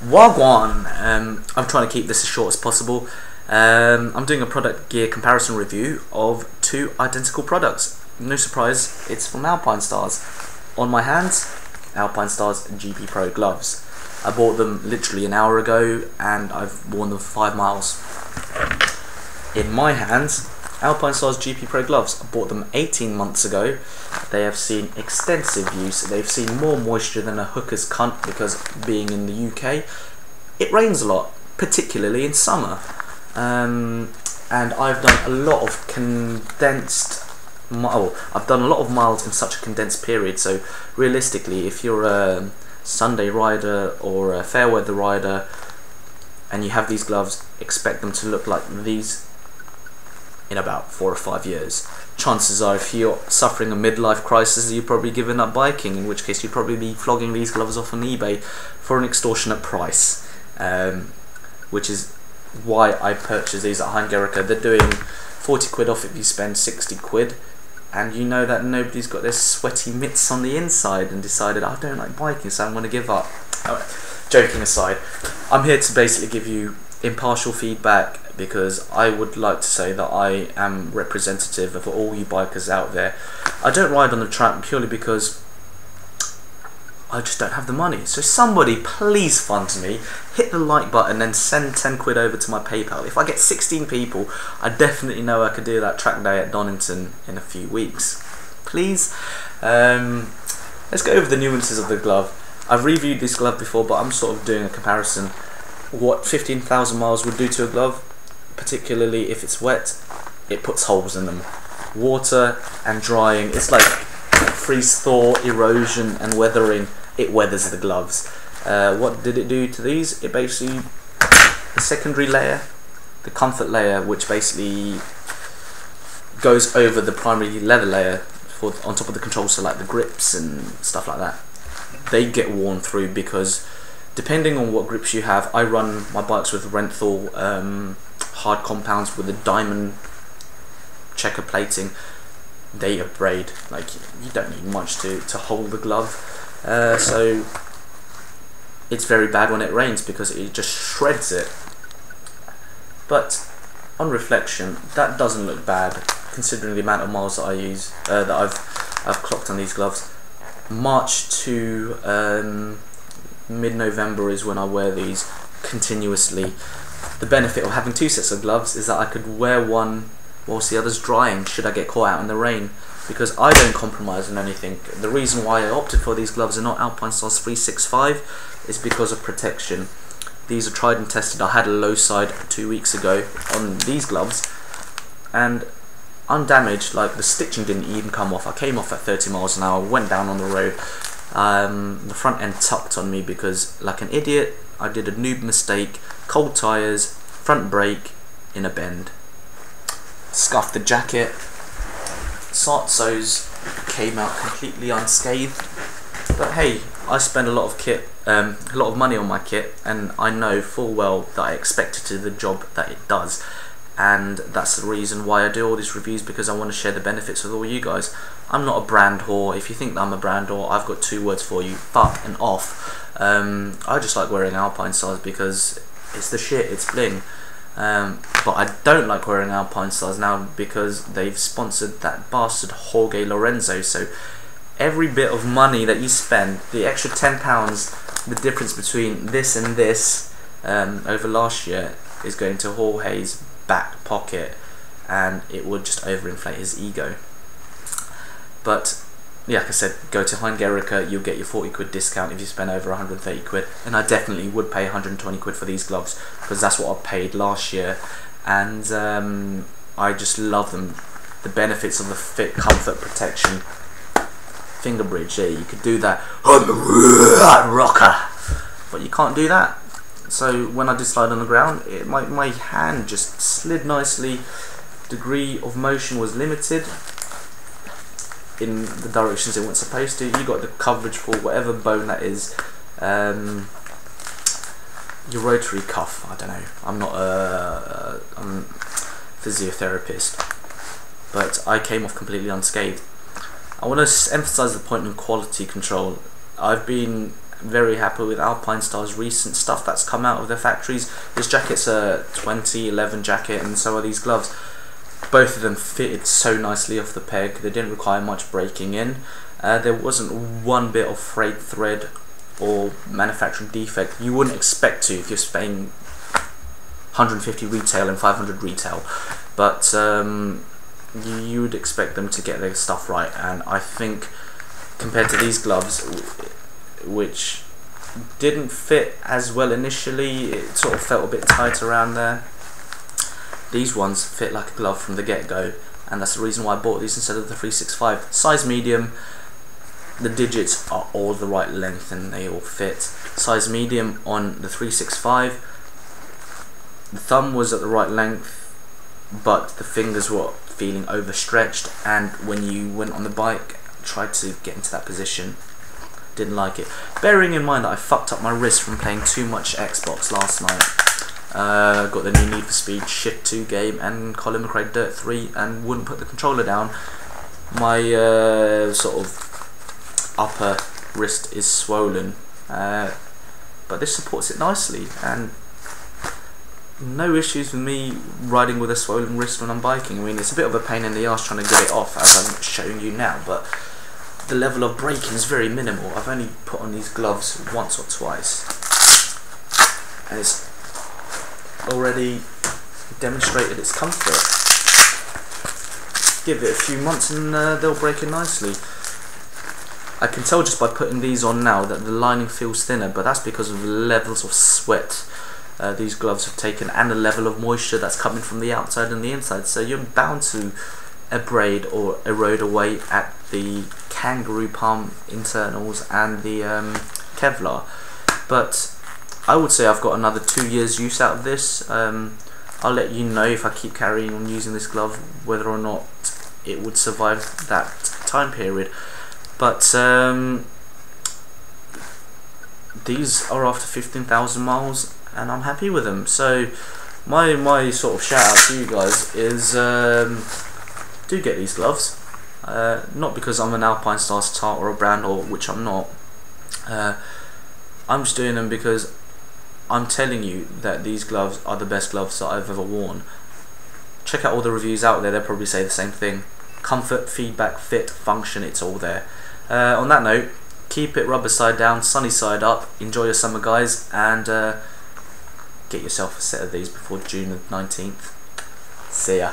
Wagwan. I'm trying to keep this as short as possible. I'm doing a product gear comparison review of two identical products. No surprise, it's from Alpinestars. On my hands, Alpinestars GP Pro gloves. I bought them literally an hour ago and I've worn them for 5 miles. In my hands, Alpinestars GP Pro gloves. I bought them 18 months ago. They have seen extensive use. They've seen more moisture than a hooker's cunt because being in the UK, it rains a lot, particularly in summer. And I've done a lot of I've done a lot of miles in such a condensed period. So realistically, if you're a Sunday rider or a fair weather rider and you have these gloves, expect them to look like these in about 4 or 5 years. Chances are, if you're suffering a midlife crisis, you've probably given up biking, in which case you'd probably be flogging these gloves off on eBay for an extortionate price, which is why I purchased these at Heingericke. They're doing 40 quid off if you spend 60 quid, and you know that nobody's got their sweaty mitts on the inside and decided, I don't like biking, so I'm going to give up. Joking aside, I'm here to basically give you impartial feedback, because I would like to say that I am representative of all you bikers out there. I don't ride on the track purely because I just don't have the money. So somebody please fund me, hit the like button and send 10 quid over to my PayPal. If I get 16 people, I definitely know I could do that track day at Donington in a few weeks. Please. Let's go over the nuances of the glove. I've reviewed this glove before, but I'm sort of doing a comparison. What 15,000 miles would do to a glove, particularly if it's wet. It puts holes in them. Water and drying, it's like freeze thaw, erosion and weathering. It weathers the gloves. What did it do to these? It basically, the secondary layer, the comfort layer, which basically goes over the primary leather layer on top of the controls, so like the grips and stuff like that, they get worn through, because depending on what grips you have, I run my bikes with Renthal hard compounds with a diamond checker plating. They abrade, like you don't need much to hold the glove, so it's very bad when it rains because it just shreds it. But on reflection, that doesn't look bad considering the amount of miles that I use, that I've clocked on these gloves. March to mid-November is when I wear these continuously. The benefit of having 2 sets of gloves is that I could wear one whilst the other's drying should I get caught out in the rain, because I don't compromise on anything. The reason why I opted for these gloves and not Alpinestars 365 is because of protection. These are tried and tested. I had a low side 2 weeks ago on these gloves and undamaged, like the stitching didn't even come off. I came off at 30 miles an hour, went down on the road. The front end tucked on me because, like an idiot, I did a noob mistake. Cold tyres, front brake in a bend. Scuffed the jacket. Sartsos came out completely unscathed. But hey, I spend a lot of money on my kit, and I know full well that I expect it to do the job that it does. And that's the reason why I do all these reviews, because I want to share the benefits with all you guys. I'm not a brand whore. If you think that I'm a brand whore, I've got 2 words for you: fuck and off. I just like wearing Alpinestars because it's the shit, it's bling. But I don't like wearing Alpinestars now because they've sponsored that bastard Jorge Lorenzo. So every bit of money that you spend, the extra £10, the difference between this and this over last year, is going to Jorge's back pocket, and it would just overinflate his ego. But yeah, like I said, go to Heingericke, you'll get your 40 quid discount if you spend over 130 quid, and I definitely would pay 120 quid for these gloves because that's what I paid last year, and I just love them. The benefits of the fit, comfort, protection, finger bridge, yeah, you could do that on the rocker, but you can't do that. So when I did slide on the ground, my hand just slid nicely, degree of motion was limited in the directions it wasn't supposed to. You got the coverage for whatever bone that is. Your rotary cuff, I don't know, I'm not a physiotherapist, but I came off completely unscathed. I want to emphasise the point on quality control. I've been very happy with Alpinestars' recent stuff that's come out of their factories. This jacket's a 2011 jacket, and so are these gloves. Both of them fitted so nicely off the peg. They didn't require much breaking in. There wasn't one bit of frayed thread or manufacturing defect. You wouldn't expect to if you're paying 150 retail and 500 retail, but you would expect them to get their stuff right. And I think compared to these gloves, which didn't fit as well initially, it sort of felt a bit tight around there. These ones fit like a glove from the get-go, and that's the reason why I bought these instead of the 365. Size medium, the digits are all the right length and they all fit. Size medium on the 365, the thumb was at the right length, but the fingers were feeling overstretched, and when you went on the bike, tried to get into that position, didn't like it. Bearing in mind that I fucked up my wrist from playing too much Xbox last night. Got the new Need for Speed Shit 2 game and Colin McRae Dirt 3, and wouldn't put the controller down. My sort of upper wrist is swollen, but this supports it nicely, and no issues with me riding with a swollen wrist when I'm biking. I mean, it's a bit of a pain in the arse trying to get it off, as I'm showing you now, but the level of braking is very minimal. I've only put on these gloves once or twice, and it's already demonstrated its comfort. Give it a few months and they'll break in nicely. I can tell just by putting these on now that the lining feels thinner, but that's because of the levels of sweat these gloves have taken, and the level of moisture that's coming from the outside and the inside, so you're bound to abrade or erode away at the kangaroo palm internals and the Kevlar. But I would say I've got another 2 years use out of this. I'll let you know if I keep carrying on using this glove whether or not it would survive that time period. But these are after 15,000 miles and I'm happy with them. So my sort of shout out to you guys is do get these gloves. Not because I'm an Alpinestars tart or a brand, or which I'm not. I'm just doing them because I'm telling you that these gloves are the best gloves that I've ever worn. Check out all the reviews out there, they'll probably say the same thing. Comfort, feedback, fit, function, it's all there. On that note, keep it rubber side down, sunny side up, enjoy your summer guys, and get yourself a set of these before June the 19th. See ya.